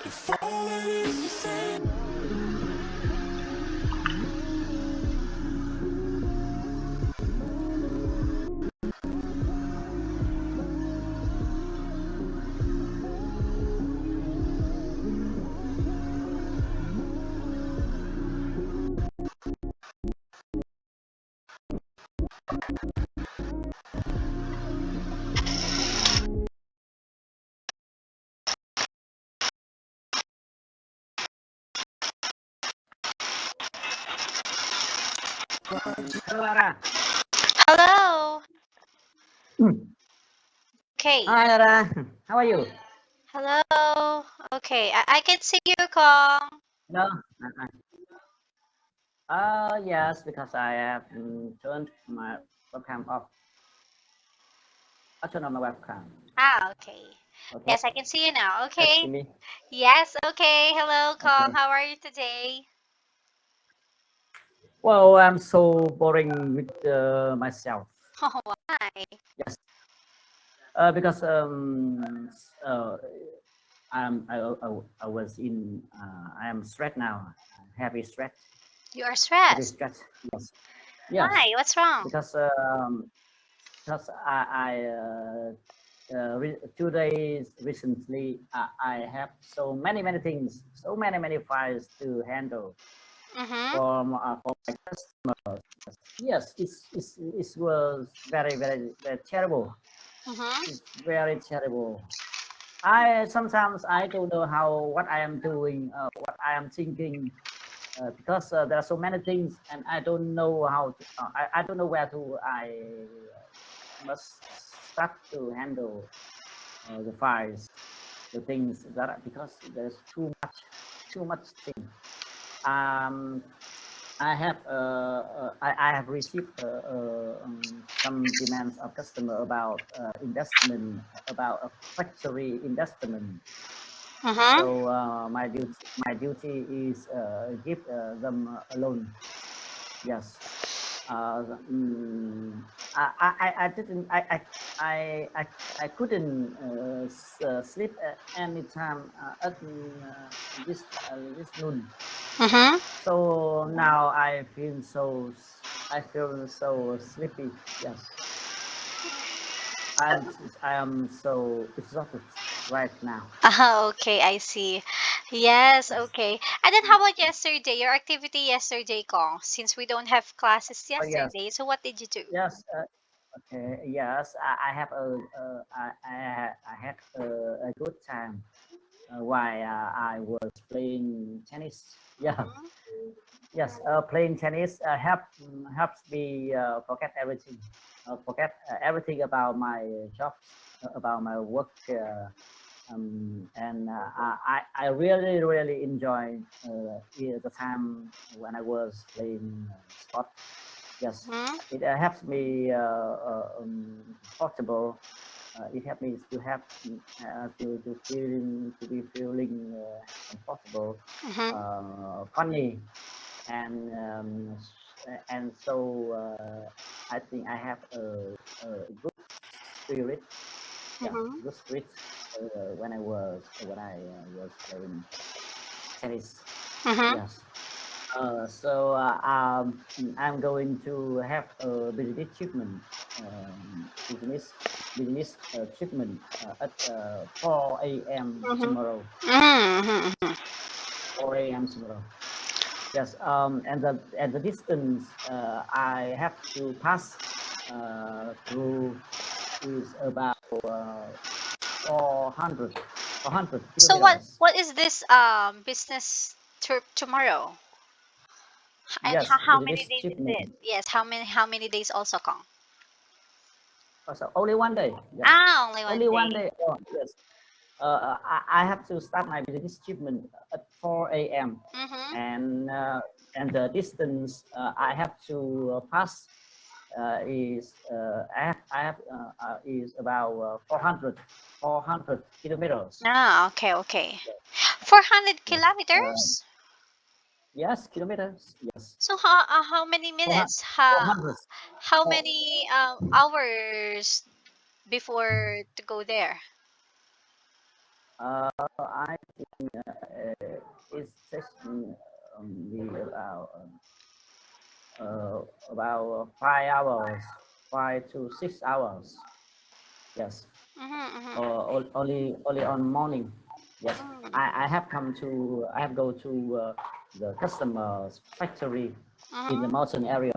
Hello, Ara. Hello. Okay. Hi, Ara. How are you? Hello. Okay. I can see you, Coung. No. Yes, because I have turned my webcam off. I turned on my webcam. Okay. Okay. Yes, I can see you now. Let's Okay. see me. Yes, okay. Hello, Coung. Okay. How are you today? Well, I'm so boring with myself. Oh, why? Yes. Because I was in I am stressed now. Heavy stress. You are Heavy stressed. stress. Yes. Why? Yes. What's wrong? Because I 2 days recently I have so many things, so many files to handle Mm-hmm. for my customers. Yes, it was very terrible. Mm-hmm. It's very terrible. I sometimes I don't know what I am doing, what I am thinking, because there are so many things and I don't know how to, I don't know where to I must start to handle the files, the things that, because there's too much thing. I have received some demands of customer about investment, about a factory investment. Mm-hmm. So my duty is give them a loan. Yes. I didn't I couldn't sleep anytime at this noon. Mm-hmm. So now I feel so sleepy. Yes, I am so exhausted right now. Okay, I see. Yes, Yes. okay. And then how about yesterday? Your activity yesterday, Kong? Since we don't have classes Oh yes, yesterday, so what did you do? yes. Okay. Yes, I have I had a good time while I was playing tennis. Yeah. Mm-hmm. Yes, playing tennis helps me forget everything, forget everything about my job, about my work, and I really enjoy the time when I was playing sport. Yes, Mm-hmm. it helps me comfortable. It helps me to have to be feeling comfortable, Mm-hmm. funny, and so I think I have a good spirit. Yeah, Mm-hmm. good spirit when I was playing tennis. Mm-hmm. Yes. So I'm going to have a business achievement, business achievement at 4 a.m. Mm-hmm. tomorrow. Mm-hmm. 4 a.m. tomorrow. Yes, and the distance I have to pass through is about 400 So what kilometers. what is this business trip tomorrow? And Yes, how many business days is achievement. it? Yes, how many days also, Kong? So only one day. Yes, Only one only one day. day. Oh, yes. I have to start my business achievement at 4 a.m. Mm-hmm. and the distance I have to pass I have is about 400 kilometers. Okay, okay. 400 Yes, kilometers? yes, kilometers. Yes, So how many 400. minutes? 400. How Oh, many hours before to go there? I think it's taking me about 5 hours, 5 to 6 hours. Yes, Mm-hmm. only on morning. Yes, Mm-hmm. I have go to the customer's factory in the Mm-hmm. mountain area.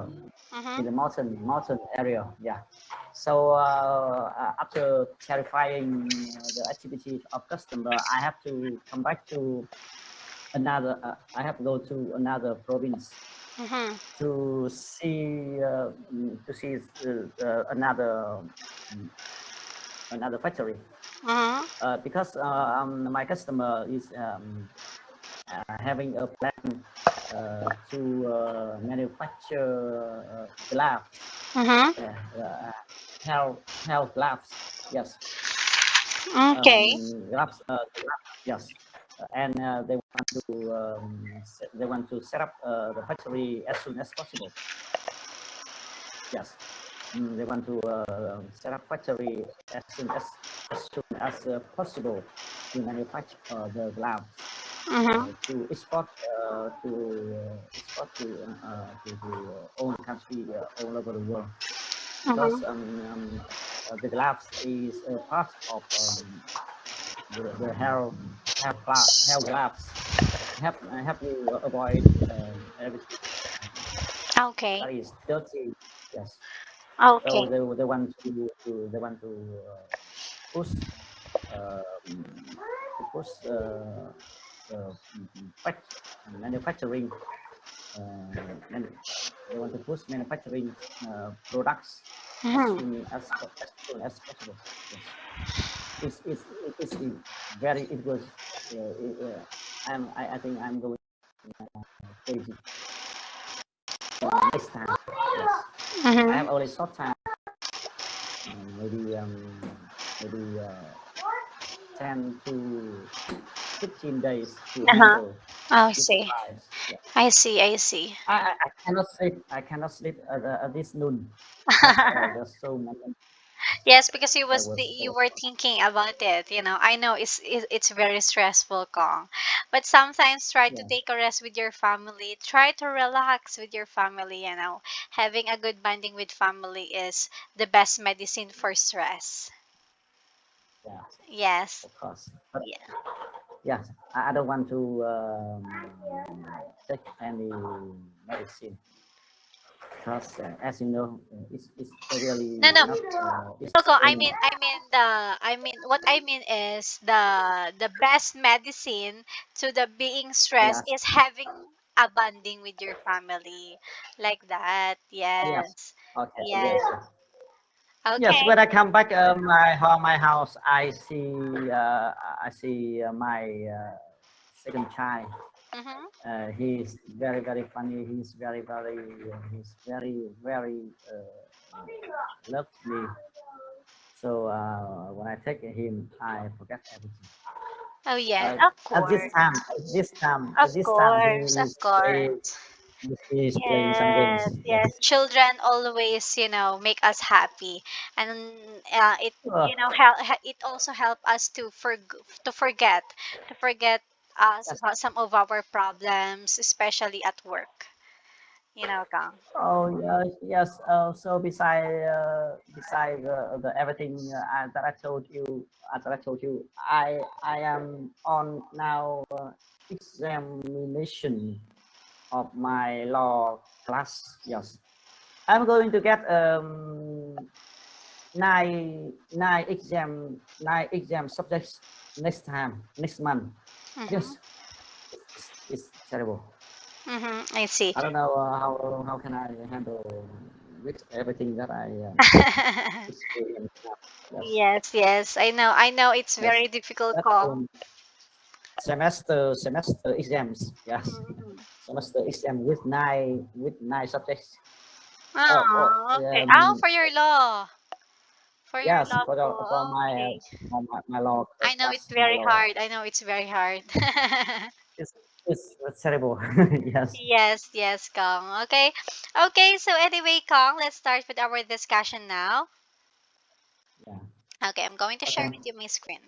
Mm-hmm. In the mountain area, yeah. So after clarifying the activities of customer, I have to come back to another. I have to go to another province Mm-hmm. to see mm, another factory Mm-hmm. because my customer is having a plan to manufacture gloves, Mm-hmm. yeah, health gloves. Yes, Okay. gloves. Yes, and they want to set up the factory as soon as possible. Yes, they want to set up factory as possible to manufacture the gloves Mm-hmm. to export to all the country all over the world because Mm-hmm. the gloves is a part of the hair gloves help you avoid everything Okay. that is dirty. Yes. So Okay. they want to push to push fact, manufacturing. And they want to push manufacturing products Mm-hmm. as soon as possible. Yes, it's very it was. I think I'm going crazy next time. Yes, I Mm-hmm. have only short time, maybe maybe 10 to 15 days to Uh-huh. handle I this see. price. Yeah. I see. I see. I cannot sleep. I cannot sleep at this noon because there's so many. Yes, because you There was was you were thinking about it. I know it's very stressful, Kong. But sometimes try to yes, take a rest with your family. Try to relax with your family. Having a good bonding with family is the best medicine for stress. yeah, Yes. of course. But Yeah. yes, I don't want to take any medicine because, as you know, it's really No, no. not. It's Coco, I only mean, what I mean is the best medicine to the being stressed yes, is having a bonding with your family, like that. yes. Yes, Okay, yes, yes. yes. Yes, Okay. when I come back my house, I see my second child. Mm-hmm. He's very funny. He's very loves me. So when I take him, I forget everything. Oh yes, Uh, of course, at this time, of course. he's playing some games. Yes, Yes. yes. Children always, make us happy, and it, Oh, it also help us to forget, to forget yes. some of our problems, especially at work. Kang. Oh yes, yes. So beside the everything that I told you, I am on now examination of my law class. Yes, I'm going to get nine exam subjects next month. Mm-hmm. Yes, it's terrible. Mm-hmm. I see. I don't know how can I handle with everything that I experience now. Yes, Yes, yes. I know it's yes. very difficult, But, Kong. semester exams. Yes, Mm-hmm. semester exam with nine subjects. Oh, okay. Oh, for your law. For your Yes, law for school. Okay. my law I know it's class, my very law. hard. I know it's very hard. It's it's terrible. Yes. Yes, yes, Kong. Okay. Okay, so anyway, Kong, let's start with our discussion now. Yeah. Okay, I'm going to share Okay. with you my screen.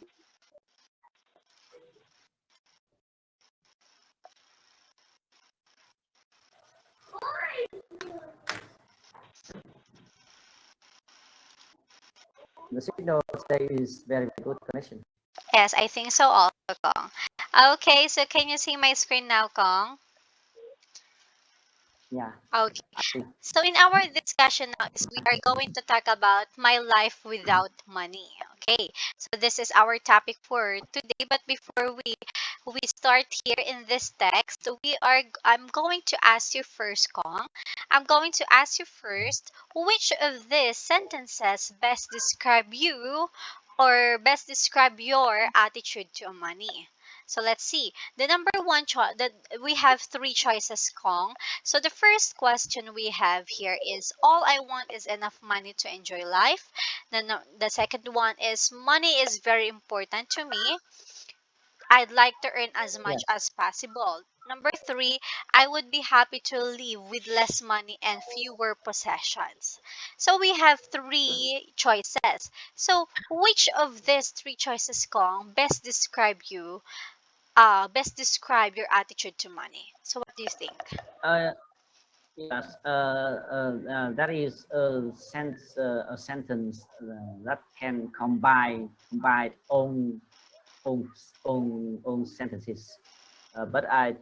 The signal today is very good connection. Yes, I think so also, Kong. Okay, so can you see my screen now, Kong? Yeah, Okay. I see. So in our discussion now is we are going to talk about my life without money. Okay. So this is our topic for today. But before we start here in this text, I'm going to ask you first, Kong. I'm going to ask you first, which of these sentences best describe you or best describe your attitude to money? So let's see. The number one choice that we have three choices, Kong. So the first question we have here is all I want is enough money to enjoy life. Then the second one is money is very important to me. I'd like to earn as much Yes. as possible. Number three, I would be happy to live with less money and fewer possessions. So we have three choices. So which of these three choices, Kong, best describe your attitude to money? So what do you think? Uh, yes. That is a sentence that can combine own sentences. But uh,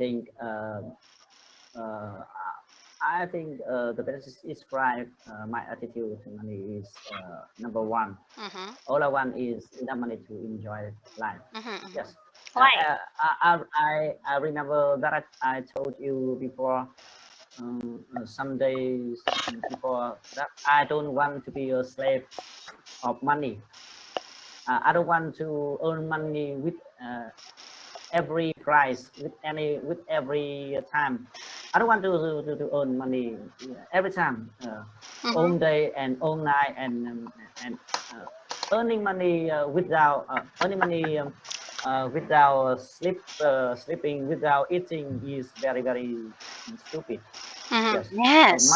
I think the best describe my attitude to money is number one. Mm-hmm. All I want is enough money to enjoy life. Mm-hmm, mm-hmm. Yes. Why? I remember that I told you before, some days before, that I don't want to be a slave of money. I don't want to earn money with every price, with every time. I don't want to earn money every time, Mm-hmm. all day and all night, and uh, earning money without sleeping, without eating is very stupid. Mm-hmm. Yes. Yes.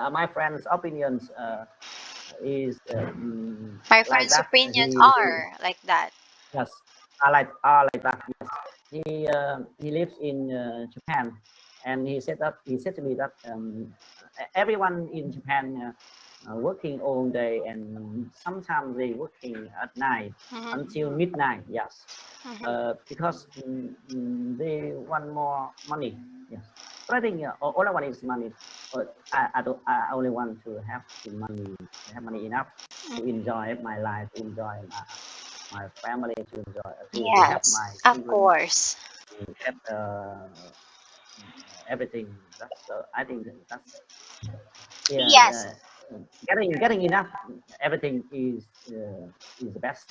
My friend's opinions is My like friends' that. opinions He are like that. Yes, I like that. Yes, he lives in Japan, and he said to me that everyone in Japan working all day, and sometimes they working at night until Mm-hmm. midnight. Yes, Mm-hmm. because they want more money. Yes, but I think all I want is money. But I don't. I only want to have money enough to enjoy my life, to enjoy my family, to enjoy, to have Yes, my of children, course. to have everything. That's I think that's yeah. Yes. Getting enough everything is the best.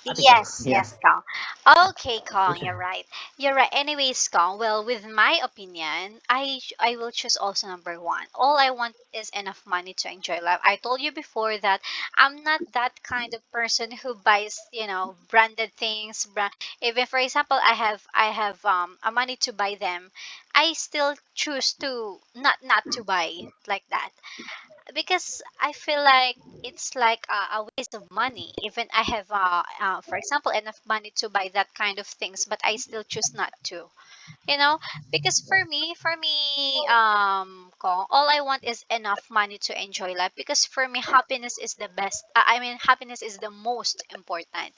I think so. Yes, Yes. yes, Kong. Okay, Kong, you're right. You're right. Anyways, Kong, well, with my opinion, I will choose also number one. All I want is enough money to enjoy life. I told you before that I'm not that kind of person who buys, branded things. Even for example, I have a money to buy them, I still choose to not to buy like that because I feel like it's like a waste of money. Even I have, for example, enough money to buy that kind of things, but I still choose not to. You know, because for me, Kong, all I want is enough money to enjoy life. Because for me, happiness is the best. I mean, happiness is the most important.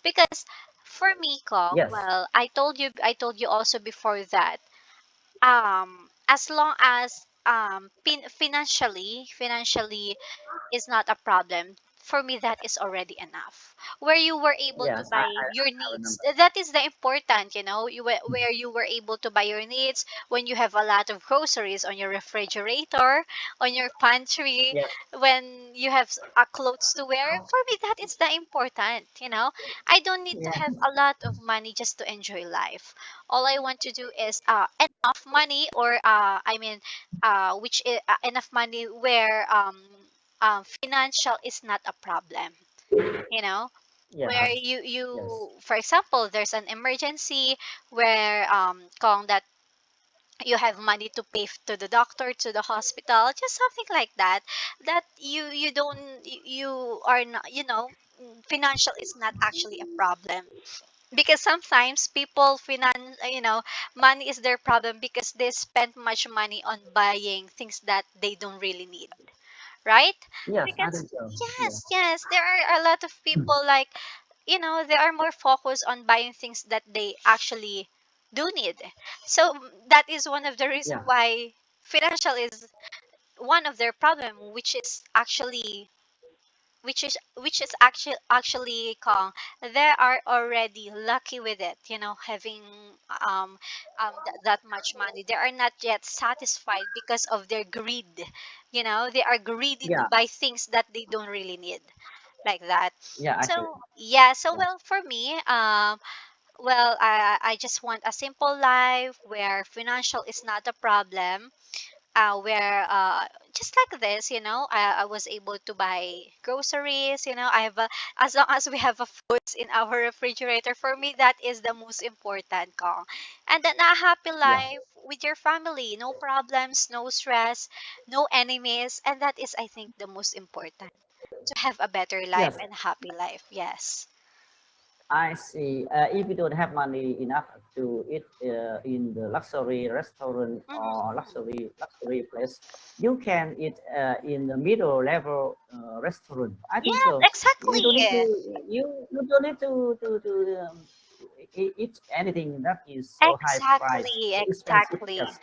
Because for me, Kong, Yes. well, I told you also before that as long as financially is not a problem, for me that is already enough. Where you were able to Yes. buy your I needs, remember. that is the important, where you were able to buy your needs, when you have a lot of groceries on your refrigerator, on your pantry, Yes. when you have a clothes to wear. For me that is the important. I don't need to Yeah. have a lot of money just to enjoy life. All I want to do is enough money, or I mean, enough money where financial is not a problem. you know Yes. where you Yes. for example, there's an emergency where Kong, that you have money to pay to the doctor, to the hospital, just something like that, that you don't you are not, financial is not actually a problem. Because sometimes people money is their problem because they spend much money on buying things that they don't really need, right? Yes, I Because think so. Yeah. yes, there are a lot of people like, they are more focused on buying things that they actually do need. So that is one of the reasons Yeah. why financial is one of their problem, which is actually Kong. They are already lucky with it, having that much money. They are not yet satisfied because of their greed. They are greedy to Yeah. buy things that they don't really need, like that. Yeah. I see. So yeah, so Yes. well, for me, I just want a simple life where financial is not a problem, where just like this, I was able to buy groceries. I have as long as we have a foods in our refrigerator. For me, that is the most important, Kong. And then a happy Yeah. life with your family, no problems, no stress, no enemies, and that is, I think, the most important, to have a better life Yes. and a happy life. Yes. I see. If you don't have money enough to eat in the luxury restaurant Hmm. or luxury place, you can eat in the middle level restaurant. I think Yes, so. You don't need to. exactly. You don't need to eat anything that is so high price, Exactly, so expensive. exactly. Yes.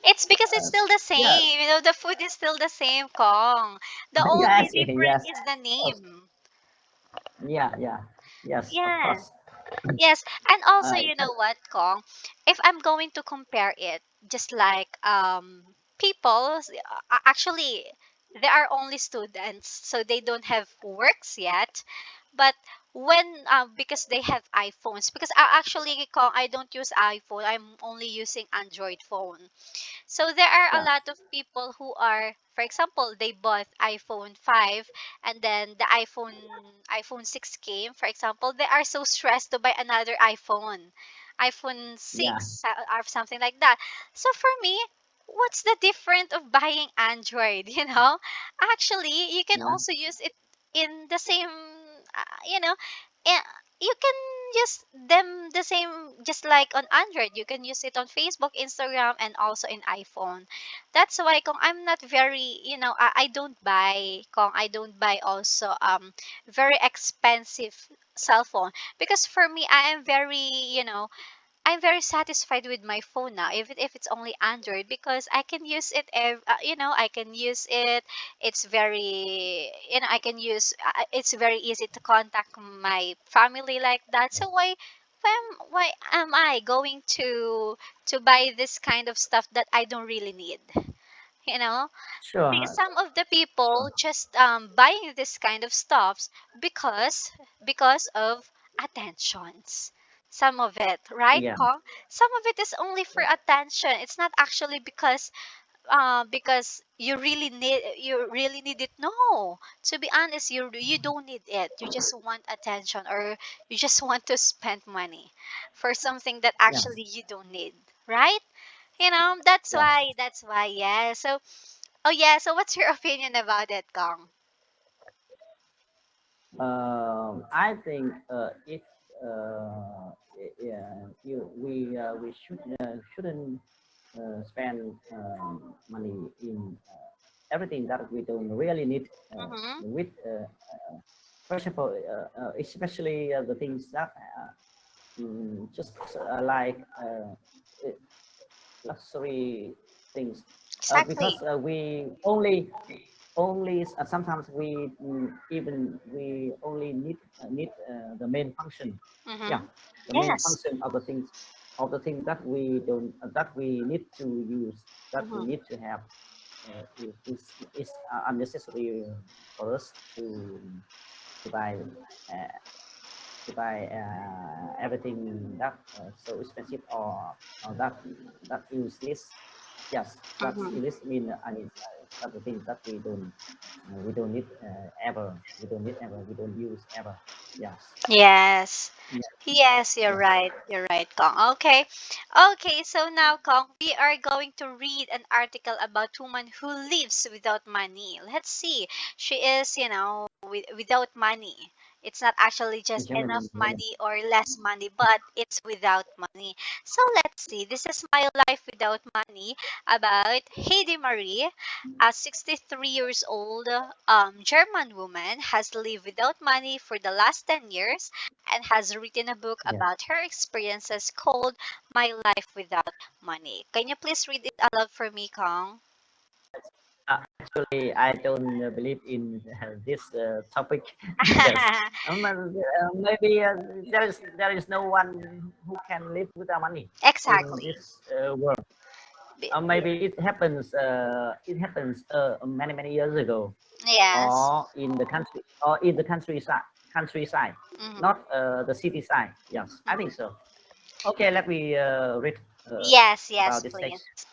It's because it's Uh, still the yeah. same. The food is still the same, Kong. The Yeah. I only see. difference Yes. is the Of course. name. Yeah. Yeah. Yes. Of Yeah. course. Yes. And also, you That, know what, Kong? If I'm going to compare it, just like people, actually, they are only students, so they don't have works yet. But when because they have iPhones, because I actually, Kong, I don't use iPhone. I'm only using Android phone. So there are a yeah. lot of people who are, for example, they bought iPhone 5, and then the iPhone 6 came, for example, they are so stressed to buy another iPhone Yeah. 6, or something like that. So for me, what's the difference of buying Android, Actually, you can Yeah. also use it in the same, eh, you can use them the same, just like on Android. You can use it on Facebook, Instagram, and also in iPhone. That's why, Kung, I'm not very, I don't buy also very expensive cell phone, because for me, I'm very satisfied with my phone now, even if it's only Android, because I can use it. I can use it. It's very, I can use. It's very easy to contact my family like that. So why am I going to buy this kind of stuff that I don't really need? You know, because Sure. some of the Sure. people just buying this kind of stuffs because of attentions. Some of it, right, Yeah. Kong? Some of it is only for attention. It's not actually because you really need it. No, to be honest, you don't need it. You just want attention, or you just want to spend money for something that Yes. actually you don't need, right? That's Yes. why. That's why. Yeah. So, oh yeah. So, what's your opinion about it, Kong? I think if yeah, we shouldn't spend money in everything that we don't really need. Mm-hmm. With for example, especially the things that just like luxury things, Exactly. because we only sometimes we even we only need the main function. Yeah, Mm-hmm. the main Yes. function of the thing that we don't that we need to use, that we Mm-hmm. need to have, is unnecessary for us to buy uh, everything that so expensive, or that useless. Yes, that's Mm-hmm. useless mean unnecessary. That's the thing that we don't need ever. We don't need ever. We don't use ever. Yes. Yes. Yeah. Yes, you're Yes. right. You're right, Kong. Okay. Okay, so now, Kong, we are going to read an article about woman who lives without money. Let's see. She is, without money. It's not actually in just enough German, German. money or less money, but it's without money. So let's see. This is my life without money about Heidi Marie, a 63 years old German woman, has lived without money for the last 10 years and has written a book Yes. about her experiences called My Life Without Money. Can you please read it aloud for me, Kong? Actually, I don't believe in this topic because maybe there is no one who can live without money in Exactly. this world. Yeah. Maybe it happens. It happens many years ago, Yes. or in the country, or in the countryside. Countryside, Mhm. not the city side. Yes, I think so. Okay, let me read uh, Yes, yes, about this please. text.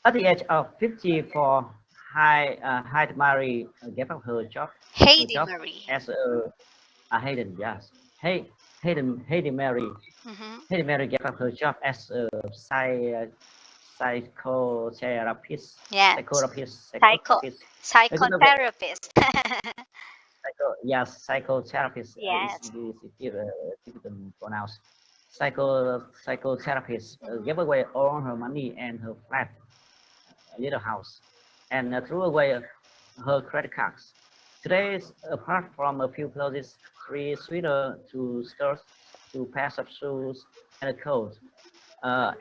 At the age of 54, Hyde Mary gave up her Heidi job Marie. as a Hayden, yes. Hey, Hayden Mary, Mm-hmm. Hayden Mary gave up her job as a psychotherapist, Yes. Psycho Because of the psychotherapist. psychotherapist is Yes. difficult to pronounce. Psychotherapist Mhm. gave away all her money and her flat, little house, and threw away her credit cards. Today, apart from a few clothes, three sweater, two skirts, two pairs of shoes, and a coat,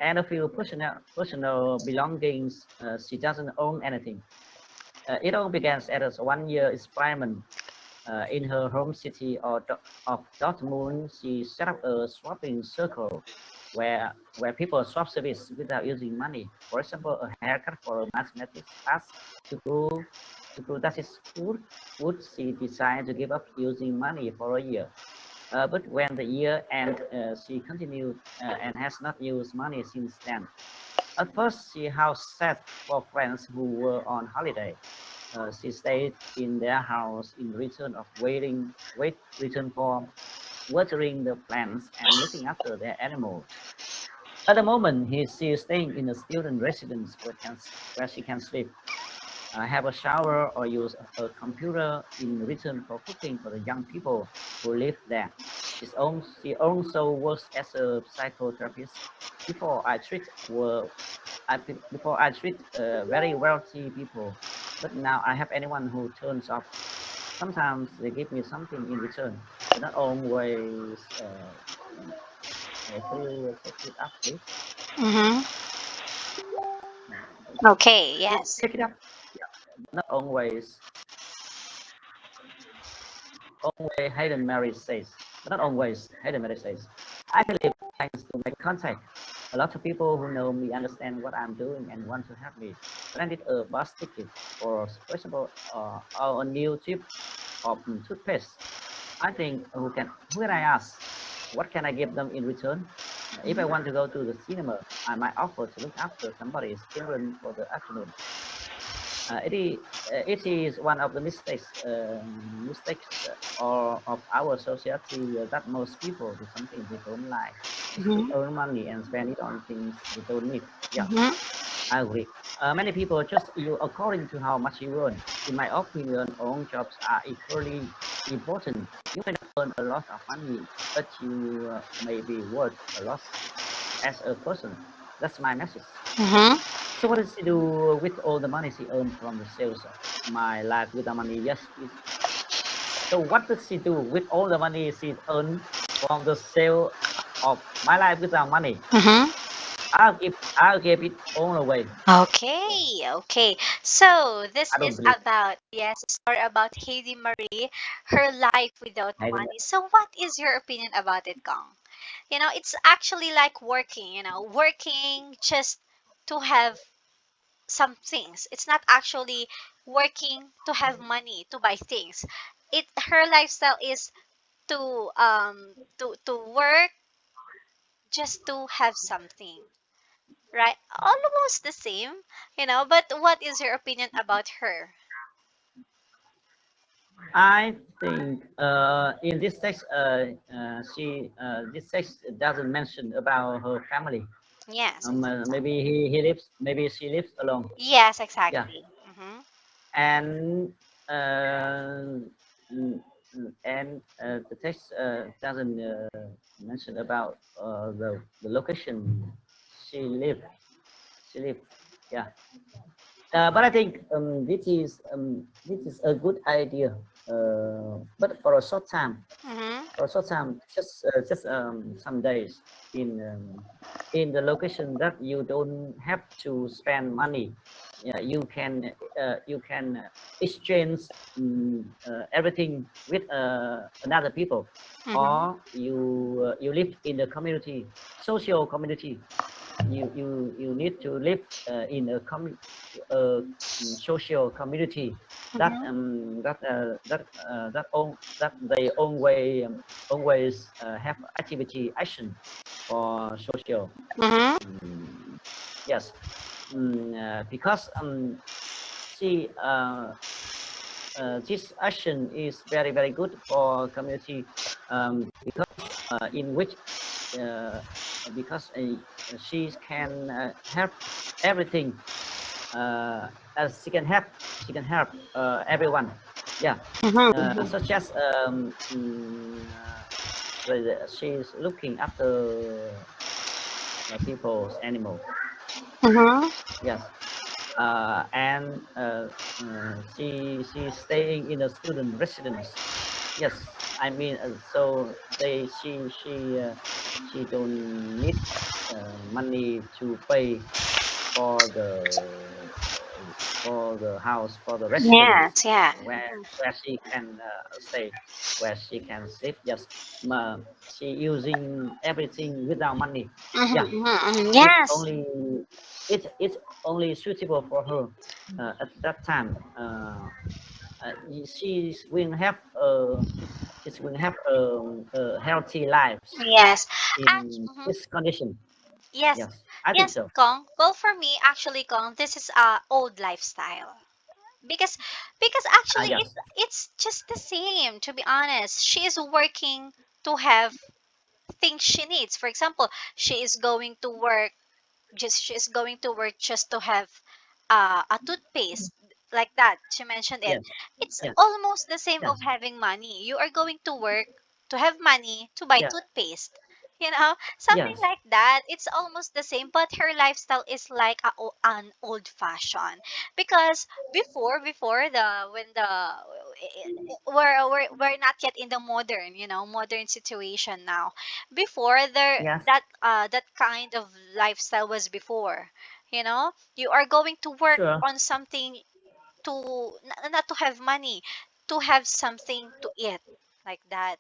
and a few personal belongings, she doesn't own anything. It all began as a one-year experiment in her home city of Dortmund. She set up a swapping circle where people swap service without using money. For example, a haircut for a mathematics class to prove that is good. Would she decide to give up using money for a year? But when the year ended, she continued and has not used money since then. At first, she house sat for friends who were on holiday. She stayed in their house in return of return for watering the plants and looking after their animals. At the moment, she is staying in a student residence where she can sleep, have a shower, or use a computer in return for cooking for the young people who live there. She also works as a psychotherapist. Before I treat well, before I treat very wealthy people, but now I have anyone who turns up. Sometimes they give me something in return, but not always. Can you check it up, please? Mm-hmm. Okay, Just yes. check it up. Yeah, not always. Always Hayden Mary says, but not always Hayden Mary says. I believe thanks to my contact, a lot of people who know me understand what I'm doing and want to help me. When I need a bus ticket, or for example, or a new tube of toothpaste, I think who can I ask? What can I give them in return? If I Mhm. want to go to the cinema, I might offer to look after somebody's children for the afternoon. It is one of the mistakes of our society that most people do something they don't like just to Mhm. earn money and spend it on things they don't need. Yeah, Mhm. I agree. Many people just you according to how much you earn. In my opinion, all jobs are equally important. You may not earn a lot of money, but you may be worth a lot as a person. That's my message. Mhm. So what does she do with all the money she earned from the sales of My Life Without Money? Yes. So what does she do with all the money she earned from the sale of My Life Without Money? Mhm. I'll give it all away. Yeah, Okay, okay. So this I don't is believe. about, yes, a story about Heidi Marie, her life without I don't. money. So what is your opinion about it, Gong? It's actually like working, working just to have some things. It's not actually working to have money to buy things. Her lifestyle is to work just to have something, right? Almost the same, but what is your opinion about her? I think in this text, this text doesn't mention about her family. Yes, Maybe he lives. Maybe she lives alone. yes, Yeah, exactly. Mm-hmm. and uh, and the text doesn't mention about the location she live. She live. Yeah. But I think this is a good idea. But for a short time, Mm-hmm. just some days in the location that you don't have to spend money. Yeah, you can exchange everything with another people, Mm-hmm. or you live in the community, social community. You need to live in a social community that Mm-hmm. that they always have activity action for social. Mm-hmm. Mm, yes, because see this action is very good for community, because in which uh, because she can help everything, as she can help everyone. Yeah, Mm-hmm. such as she's looking after people's animal. Mm-hmm. Yes, and she's staying in a student residence. Yes, I mean, so she don't need money to pay for the house, for the residence, Yes, yeah. where she can stay, where she can sleep. Yes, she using everything without money. Yeah, Mm-hmm. Mm-hmm. it's Yes. only it's only suitable for her at that time. She will have a healthy life Yes. in Mm-hmm. this condition. Yes. Yes, I think Yes, so. Kong. Well, for me, actually, Kong, this is a old lifestyle. Because actually Yes, it's just the same, to be honest. She is working to have things she needs. For example, she is going to work she's going to work just to have a toothpaste, like that she mentioned it. yes, It's yes, almost the same of yes, having money. You are going to work to have money to buy yes, toothpaste, something yes, like that. It's almost the same, but her lifestyle is like an old fashioned. Because before the when the we're not yet in the modern situation now. Before there, yes, that kind of lifestyle was before. You are going to work sure, on something, not to have money, to have something to eat, like that.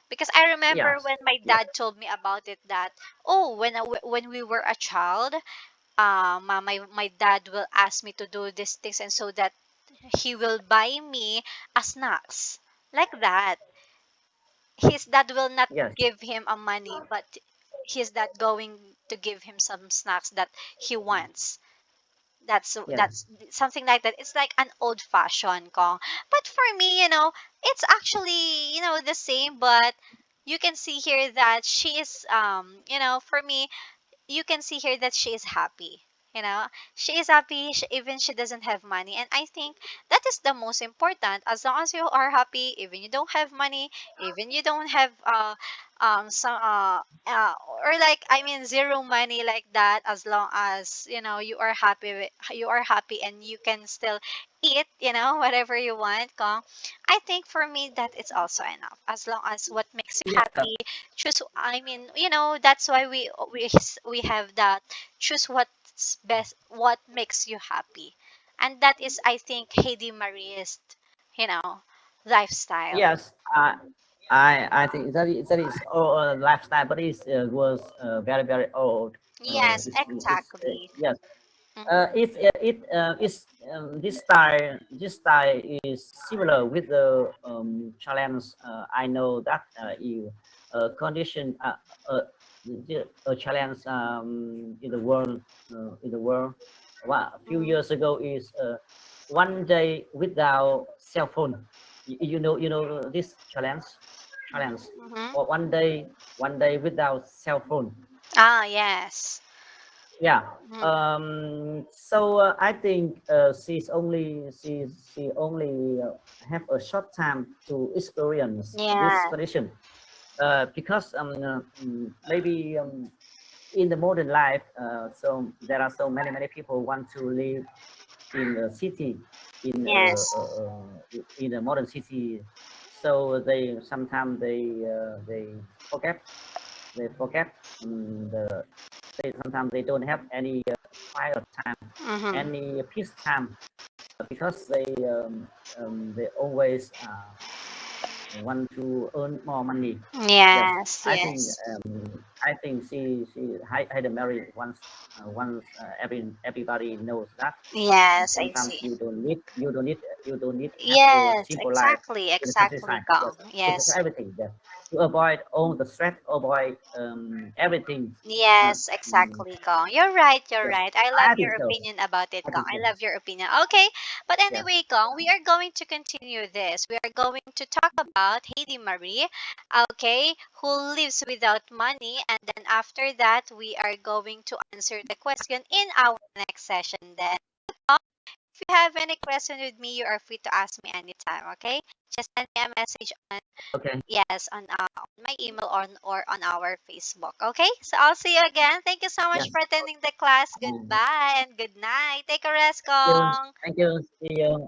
Because I remember yes, when my yes, dad told me about it, that, oh, when we were a child, my dad will ask me to do these things, and so that he will buy me a snacks, like that. His dad will not yes, give him a money, but his dad going to give him some snacks that he wants. yes, That's something like that. It's like an old fashioned Kong. But for me, it's actually, the same. But you can see here that she is, for me, you can see here that she is happy. She is happy, even she doesn't have money. And I think that is the most important. As long as you are happy, even you don't have money, even you don't have some or, like, I mean, zero money, like that. As long as you are happy and you can still eat, whatever you want, Kong. I think for me that it's also enough, as long as what makes you yes, happy. Choose, I mean, that's why we have that. Choose what's best, what makes you happy. And that is, I think, Heidi Marie's, you know lifestyle. yes. I think that is all lifestyle, but it was very old. Yes, It's exactly. yes. Hmm. It is this style is similar with the challenge. I know that you condition a challenge in the world. A few Hmm. years ago is one day without cell phone. You know this challenge, Hmm. or one day without cell phone. Ah, yes. Yeah. Mhm. So I think she only have a short time to experience this Yeah. tradition, because maybe in the modern life, so there are so many people want to live in the city, in Yes. in a modern city, so they sometimes forget they forget the they sometimes they don't have any quiet time, Mm-hmm. any peace time, because they always want to earn more money. Yes, Yes. I think Yes. had married once, everybody knows that. Yes, I Sometimes see. you don't need have a Yes, simple life exactly, in the exactly, countryside. Gong. Yes, to have Yes. everything. Yes, to avoid all the stress, avoid everything. Uh, Yes, mm, exactly, Gong. You're right, you're yes, right. I love I think your so. opinion about it, I Gong. think I so. love your opinion. Okay, but Yes. anyway, Gong, we are going to continue this. We are going to talk about Heidi Marie, okay, who lives without money. And then after that, we are going to answer the question in our next session. Then, if you have any question with me, you are free to ask me anytime, okay? Just send me a message on, Okay. yes, on my email or on our Facebook, okay? So I'll see you again. Thank you so much Yes. for attending the class. Thank Goodbye and good night. Take a rest, you. Kong. Thank you. See you.